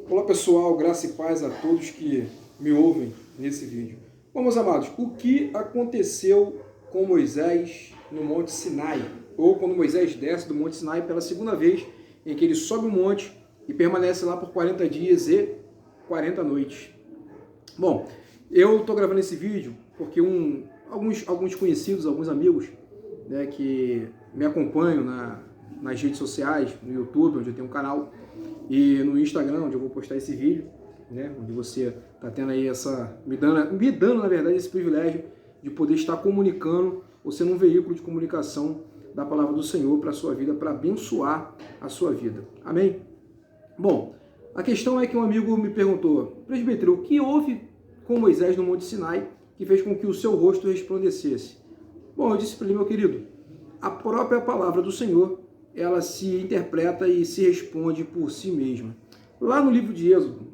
Olá pessoal, graça e paz a todos que me ouvem nesse vídeo. Bom, meus amados, o que aconteceu com Moisés no Monte Sinai? Ou quando Moisés desce do Monte Sinai pela segunda vez, em que ele sobe o monte e permanece lá por 40 dias e 40 noites. Bom, eu estou gravando esse vídeo porque alguns conhecidos, alguns amigos, né, que me acompanham nas redes sociais, no YouTube, onde eu tenho um canal, e no Instagram, onde eu vou postar esse vídeo, né, onde você está tendo aí me dando, na verdade, esse privilégio de poder estar comunicando, ou sendo um veículo de comunicação da palavra do Senhor para a sua vida, para abençoar a sua vida. Amém? Bom, a questão é que um amigo me perguntou: presbítero, o que houve com Moisés no Monte Sinai que fez com que o seu rosto resplandecesse? Bom, eu disse para ele: meu querido, a própria palavra do Senhor, ela se interpreta e se responde por si mesma. Lá no livro de Êxodo,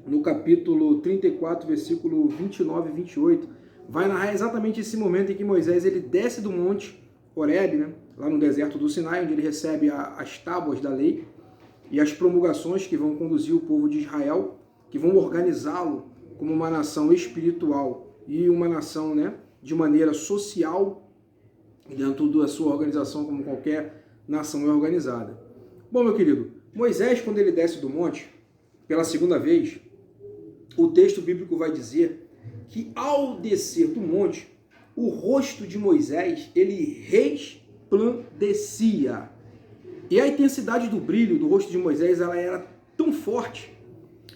no capítulo 34, versículo 29 e 28, vai narrar exatamente esse momento em que Moisés ele desce do monte Horebe, né, lá no deserto do Sinai, onde ele recebe as tábuas da lei e as promulgações que vão conduzir o povo de Israel, que vão organizá-lo como uma nação espiritual e uma nação, né, de maneira social, dentro da sua organização, como qualquer nação é organizada. Bom, meu querido, Moisés, quando ele desce do monte pela segunda vez, o texto bíblico vai dizer que ao descer do monte, o rosto de Moisés, ele resplandecia. E a intensidade do brilho do rosto de Moisés, ela era tão forte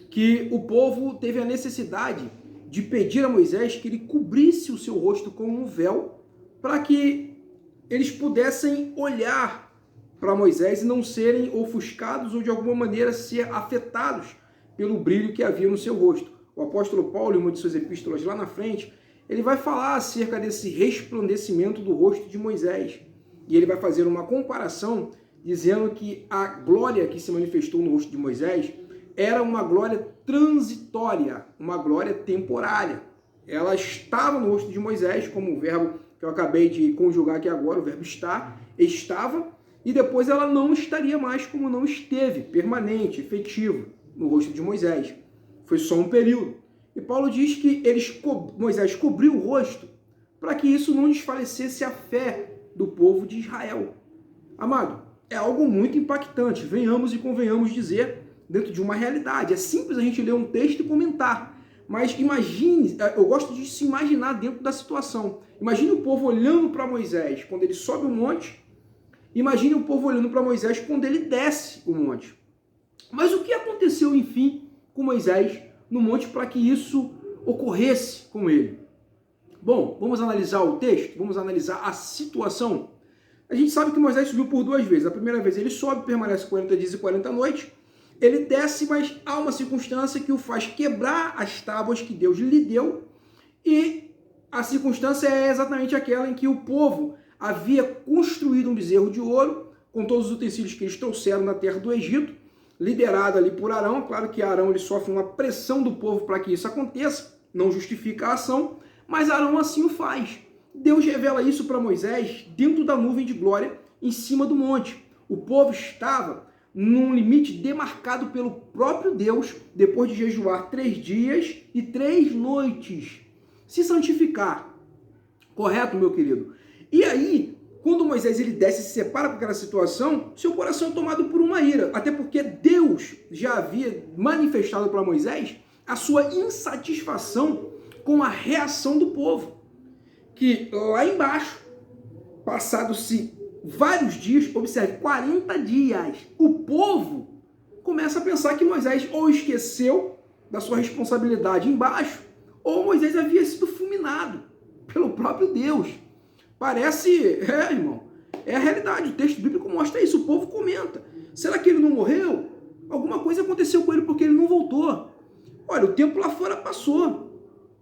que o povo teve a necessidade de pedir a Moisés que ele cobrisse o seu rosto com um véu para que eles pudessem olhar para Moisés e não serem ofuscados ou de alguma maneira ser afetados pelo brilho que havia no seu rosto. O apóstolo Paulo, em uma de suas epístolas lá na frente, ele vai falar acerca desse resplandecimento do rosto de Moisés. E ele vai fazer uma comparação dizendo que a glória que se manifestou no rosto de Moisés era uma glória transitória, uma glória temporária. Ela estava no rosto de Moisés, como o verbo que eu acabei de conjugar aqui agora, o verbo estar, estava, e depois ela não estaria mais como não esteve, permanente, efetivo, no rosto de Moisés. Foi só um período. E Paulo diz que Moisés cobriu o rosto para que isso não desfalecesse a fé do povo de Israel. Amado, é algo muito impactante, venhamos e convenhamos dizer, dentro de uma realidade. É simples a gente ler um texto e comentar, mas imagine, eu gosto de se imaginar dentro da situação. Imagine o povo olhando para Moisés quando ele sobe o monte, imagine o povo olhando para Moisés quando ele desce o monte. Mas o que aconteceu, enfim, com Moisés no monte para que isso ocorresse com ele? Bom, vamos analisar o texto, vamos analisar a situação. A gente sabe que Moisés subiu por duas vezes. A primeira vez ele sobe, permanece 40 dias e 40 noites. Ele desce, mas há uma circunstância que o faz quebrar as tábuas que Deus lhe deu. E a circunstância é exatamente aquela em que o povo havia construído um bezerro de ouro, com todos os utensílios que eles trouxeram da terra do Egito, liderado ali por Arão. Claro que Arão ele sofre uma pressão do povo para que isso aconteça, não justifica a ação, mas Arão assim o faz. Deus revela isso para Moisés dentro da nuvem de glória em cima do monte. O povo estava num limite demarcado pelo próprio Deus, depois de jejuar 3 dias e 3 noites. Se santificar. Correto, meu querido? E aí, quando Moisés ele desce e se separa com aquela situação, seu coração é tomado por uma ira. Até porque Deus já havia manifestado para Moisés a sua insatisfação com a reação do povo. Que lá embaixo, passados-se vários dias, observe, 40 dias, o povo começa a pensar que Moisés ou esqueceu da sua responsabilidade embaixo, ou Moisés havia sido fulminado pelo próprio Deus. Parece, irmão, é a realidade, o texto bíblico mostra isso, o povo comenta. Será que ele não morreu? Alguma coisa aconteceu com ele porque ele não voltou. Olha, o tempo lá fora passou.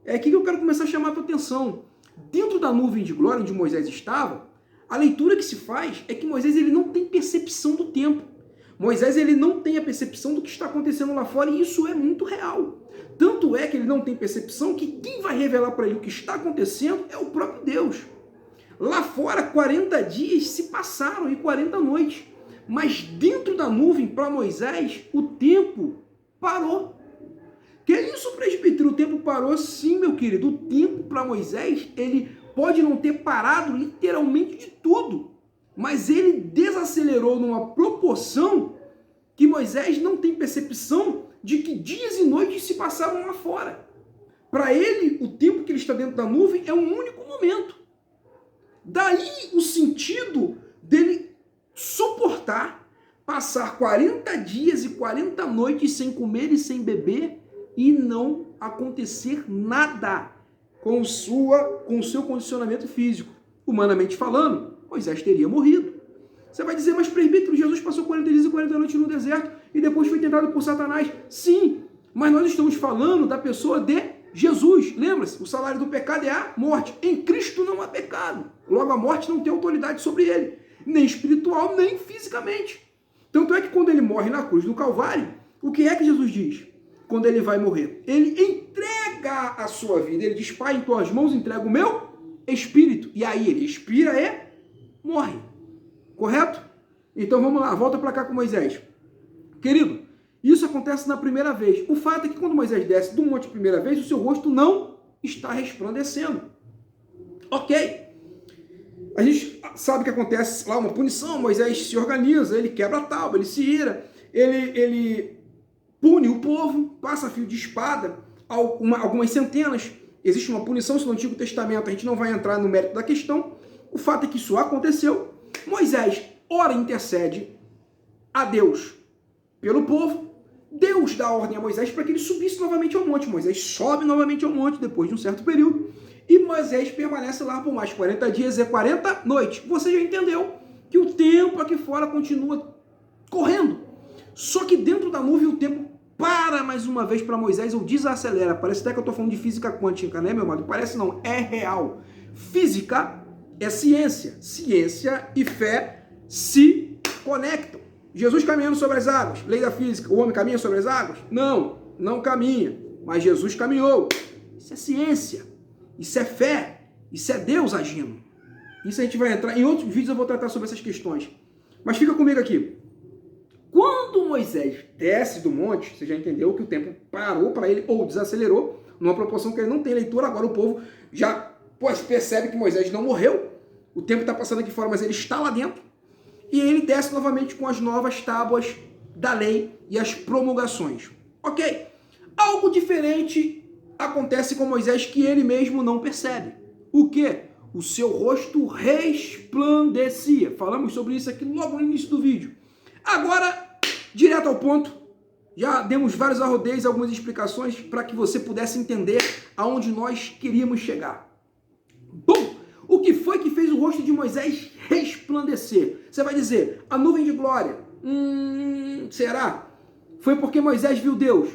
É aqui que eu quero começar a chamar a tua atenção. Dentro da nuvem de glória onde Moisés estava, a leitura que se faz é que Moisés ele não tem percepção do tempo. Moisés ele não tem a percepção do que está acontecendo lá fora, e isso é muito real. Tanto é que ele não tem percepção que quem vai revelar para ele o que está acontecendo é o próprio Deus. Lá fora, 40 dias se passaram e 40 noites. Mas dentro da nuvem, para Moisés, o tempo parou. Que isso, presbítero? O tempo parou? Sim, meu querido. O tempo para Moisés, ele pode não ter parado literalmente de tudo, mas ele desacelerou numa proporção que Moisés não tem percepção de que dias e noites se passavam lá fora. Para ele, o tempo que ele está dentro da nuvem é um único momento. Daí o sentido dele suportar passar 40 dias e 40 noites sem comer e sem beber e não acontecer nada com o seu condicionamento físico. Humanamente falando, Moisés teria morrido. Você vai dizer, mas presbítero, Jesus passou 40 dias e 40 noites no deserto e depois foi tentado por Satanás. Sim, mas nós estamos falando da pessoa de Jesus. Lembra-se, o salário do pecado é a morte. Em Cristo não há pecado. Logo, a morte não tem autoridade sobre ele, nem espiritual, nem fisicamente. Tanto é que quando ele morre na cruz do Calvário, o que é que Jesus diz? Quando ele vai morrer, ele entrega a sua vida. Ele diz, Pai, em tuas mãos entrego o meu espírito. E aí ele expira e morre. Correto? Então vamos lá, volta para cá com Moisés. Querido, isso acontece na primeira vez. O fato é que quando Moisés desce do monte a primeira vez, o seu rosto não está resplandecendo. Ok. A gente sabe que acontece lá uma punição, Moisés se organiza, ele quebra a tábua, ele se ira, ele pune o povo, passa fio de espada, algumas centenas. Existe uma punição, isso no Antigo Testamento, a gente não vai entrar no mérito da questão. O fato é que isso aconteceu. Moisés, ora, intercede a Deus pelo povo. Deus dá ordem a Moisés para que ele subisse novamente ao monte. Moisés sobe novamente ao monte depois de um certo período. E Moisés permanece lá por mais 40 dias e 40 noites. Você já entendeu que o tempo aqui fora continua correndo. Só que dentro da nuvem o tempo para mais uma vez para Moisés ou desacelera. Parece até que eu estou falando de física quântica, né, meu amado? Parece não, é real. Física é ciência. Ciência e fé se conectam. Jesus caminhando sobre as águas. Lei da física. O homem caminha sobre as águas? Não, não caminha. Mas Jesus caminhou. Isso é ciência. Isso é fé. Isso é Deus agindo. Isso a gente vai entrar. Em outros vídeos eu vou tratar sobre essas questões. Mas fica comigo aqui. Quando Moisés desce do monte, você já entendeu que o tempo parou para ele ou desacelerou, numa proporção que ele não tem leitura. Agora o povo já percebe que Moisés não morreu. O tempo está passando aqui fora, mas ele está lá dentro. E ele desce novamente com as novas tábuas da lei e as promulgações. Ok? Algo diferente acontece com Moisés que ele mesmo não percebe. O quê? O seu rosto resplandecia. Falamos sobre isso aqui logo no início do vídeo. Agora, direto ao ponto, já demos vários arrodeios, algumas explicações para que você pudesse entender aonde nós queríamos chegar. Bom, o que foi que fez o rosto de Moisés resplandecer? Você vai dizer, a nuvem de glória. Será? Foi porque Moisés viu Deus?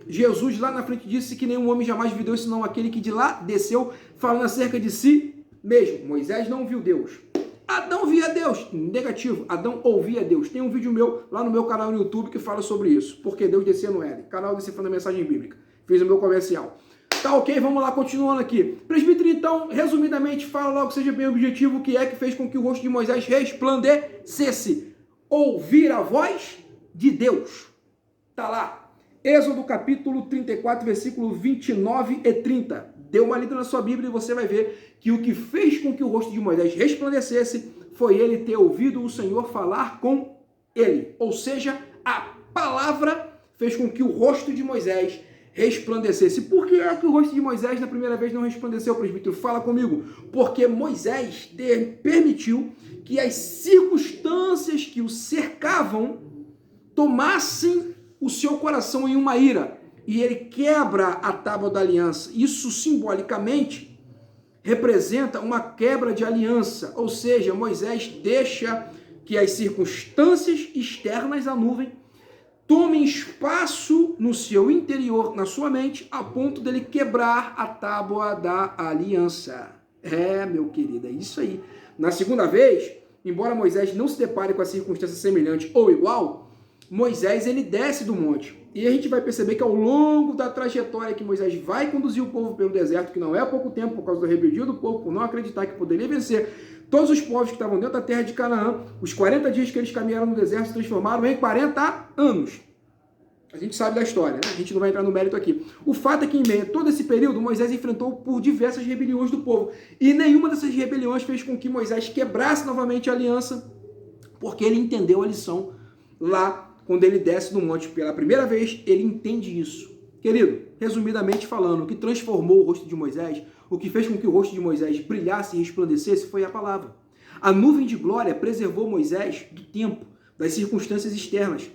Jesus lá na frente disse que nenhum homem jamais viu Deus, senão aquele que de lá desceu, falando acerca de si mesmo. Moisés não viu Deus. Adão via Deus. Negativo. Adão ouvia Deus. Tem um vídeo meu lá no meu canal no YouTube que fala sobre isso. Porque Deus descia no Éden. Canal Decifrando a Mensagem Bíblica. Fiz o meu comercial. Tá ok? Vamos lá, continuando aqui. Presbítero, então, resumidamente, fala logo que seja bem objetivo o que é que fez com que o rosto de Moisés resplandecesse. Ouvir a voz de Deus. Tá lá. Êxodo capítulo 34, versículo 29 e 30. Dê uma lida na sua Bíblia e você vai ver que o que fez com que o rosto de Moisés resplandecesse foi ele ter ouvido o Senhor falar com ele. Ou seja, a palavra fez com que o rosto de Moisés resplandecesse. Por que é que o rosto de Moisés na primeira vez não resplandeceu, presbítero? Fala comigo. Porque Moisés permitiu que as circunstâncias que o cercavam tomassem o seu coração em uma ira. E ele quebra a tábua da aliança. Isso simbolicamente representa uma quebra de aliança. Ou seja, Moisés deixa que as circunstâncias externas à nuvem tomem espaço no seu interior, na sua mente, a ponto dele quebrar a tábua da aliança. Meu querido, é isso aí. Na segunda vez, embora Moisés não se depare com a circunstância semelhante ou igual, Moisés ele desce do monte. E a gente vai perceber que ao longo da trajetória que Moisés vai conduzir o povo pelo deserto, que não é há pouco tempo, por causa da rebeldia do povo, por não acreditar que poderia vencer todos os povos que estavam dentro da terra de Canaã, os 40 dias que eles caminharam no deserto se transformaram em 40 anos. A gente sabe da história, né? A gente não vai entrar no mérito aqui. O fato é que em meio a todo esse período, Moisés enfrentou por diversas rebeliões do povo. E nenhuma dessas rebeliões fez com que Moisés quebrasse novamente a aliança, porque ele entendeu a lição lá quando ele desce do monte pela primeira vez. Ele entende isso. Querido, resumidamente falando, o que transformou o rosto de Moisés, o que fez com que o rosto de Moisés brilhasse e resplandecesse foi a palavra. A nuvem de glória preservou Moisés do tempo, das circunstâncias externas.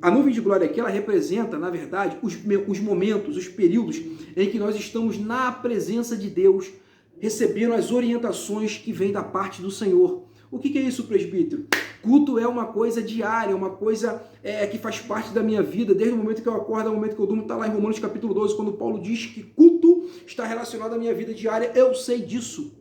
A nuvem de glória aqui, ela representa, na verdade, os momentos, os períodos em que nós estamos na presença de Deus, recebendo as orientações que vêm da parte do Senhor. O que é isso, presbítero? Culto é uma coisa diária, uma coisa que faz parte da minha vida, desde o momento que eu acordo ao momento que eu durmo. Está lá em Romanos capítulo 12, quando Paulo diz que culto está relacionado à minha vida diária. Eu sei disso.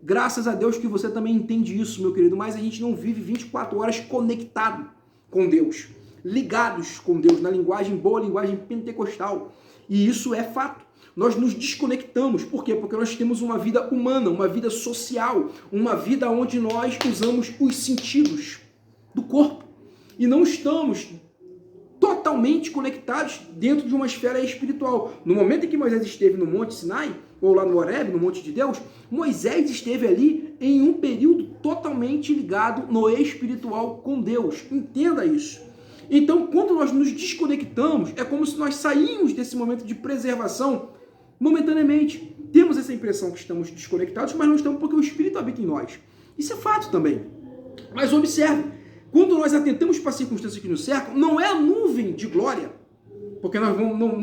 Graças a Deus que você também entende isso, meu querido, mas a gente não vive 24 horas conectado com Deus, ligados com Deus, na linguagem boa, linguagem pentecostal. E isso é fato. Nós nos desconectamos. Por quê? Porque nós temos uma vida humana, uma vida social, uma vida onde nós usamos os sentidos do corpo. E não estamos totalmente conectados dentro de uma esfera espiritual. No momento em que Moisés esteve no Monte Sinai, ou lá no Horebe, no Monte de Deus, Moisés esteve ali em um período totalmente ligado no espiritual com Deus. Entenda isso. Então, quando nós nos desconectamos, é como se nós saímos desse momento de preservação momentaneamente. Temos essa impressão que estamos desconectados, mas não estamos porque o Espírito habita em nós. Isso é fato também. Mas observe, quando nós atentamos para as circunstâncias que nos cercam, não é a nuvem de glória, porque nós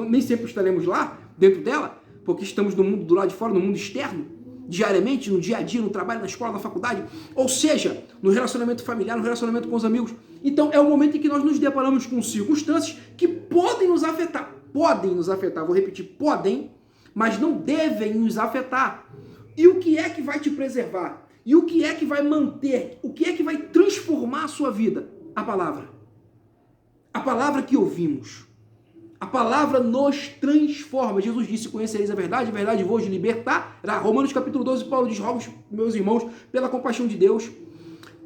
nem sempre estaremos lá, dentro dela, porque estamos no mundo do lado de fora, no mundo externo, diariamente, no dia a dia, no trabalho, na escola, na faculdade, ou seja, no relacionamento familiar, no relacionamento com os amigos. Então é o momento em que nós nos deparamos com circunstâncias que podem nos afetar. Podem nos afetar, vou repetir, podem, mas não devem nos afetar. E o que é que vai te preservar? E o que é que vai manter? O que é que vai transformar a sua vida? A palavra. A palavra que ouvimos. A palavra nos transforma. Jesus disse, conhecereis a verdade vos libertará. Romanos capítulo 12, Paulo diz, rogo, meus irmãos, pela compaixão de Deus,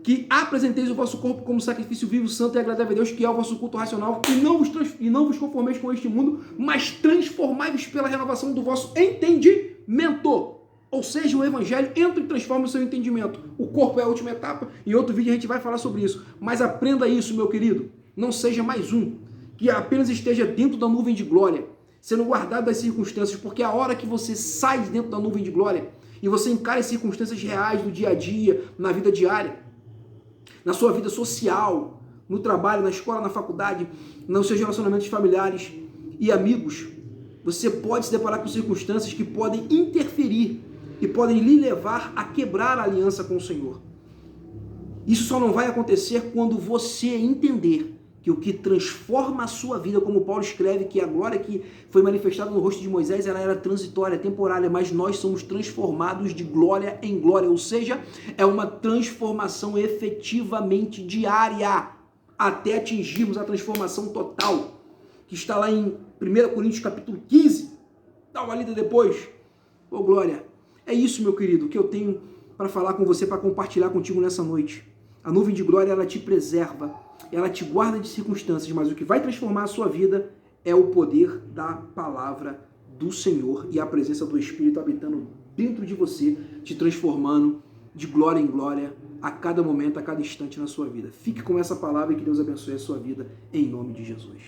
que apresenteis o vosso corpo como sacrifício vivo, santo e agradável a Deus, que é o vosso culto racional, e não vos conformeis com este mundo, mas transformai-vos pela renovação do vosso entendimento. Ou seja, o evangelho entra e transforma o seu entendimento. O corpo é a última etapa, em outro vídeo a gente vai falar sobre isso. Mas aprenda isso, meu querido. Não seja mais um que apenas esteja dentro da nuvem de glória, sendo guardado das circunstâncias, porque a hora que você sai de dentro da nuvem de glória e você encara as circunstâncias reais do dia a dia, na vida diária, na sua vida social, no trabalho, na escola, na faculdade, nos seus relacionamentos familiares e amigos, você pode se deparar com circunstâncias que podem interferir e podem lhe levar a quebrar a aliança com o Senhor. Isso só não vai acontecer quando você entender que o que transforma a sua vida, como Paulo escreve, que a glória que foi manifestada no rosto de Moisés, ela era transitória, temporária, mas nós somos transformados de glória em glória, ou seja, é uma transformação efetivamente diária, até atingirmos a transformação total, que está lá em 1 Coríntios capítulo 15, dá uma lida depois. Ô glória, é isso, meu querido, que eu tenho para falar com você, para compartilhar contigo nessa noite. A nuvem de glória, ela te preserva, ela te guarda de circunstâncias, mas o que vai transformar a sua vida é o poder da palavra do Senhor e a presença do Espírito habitando dentro de você, te transformando de glória em glória a cada momento, a cada instante na sua vida. Fique com essa palavra e que Deus abençoe a sua vida em nome de Jesus.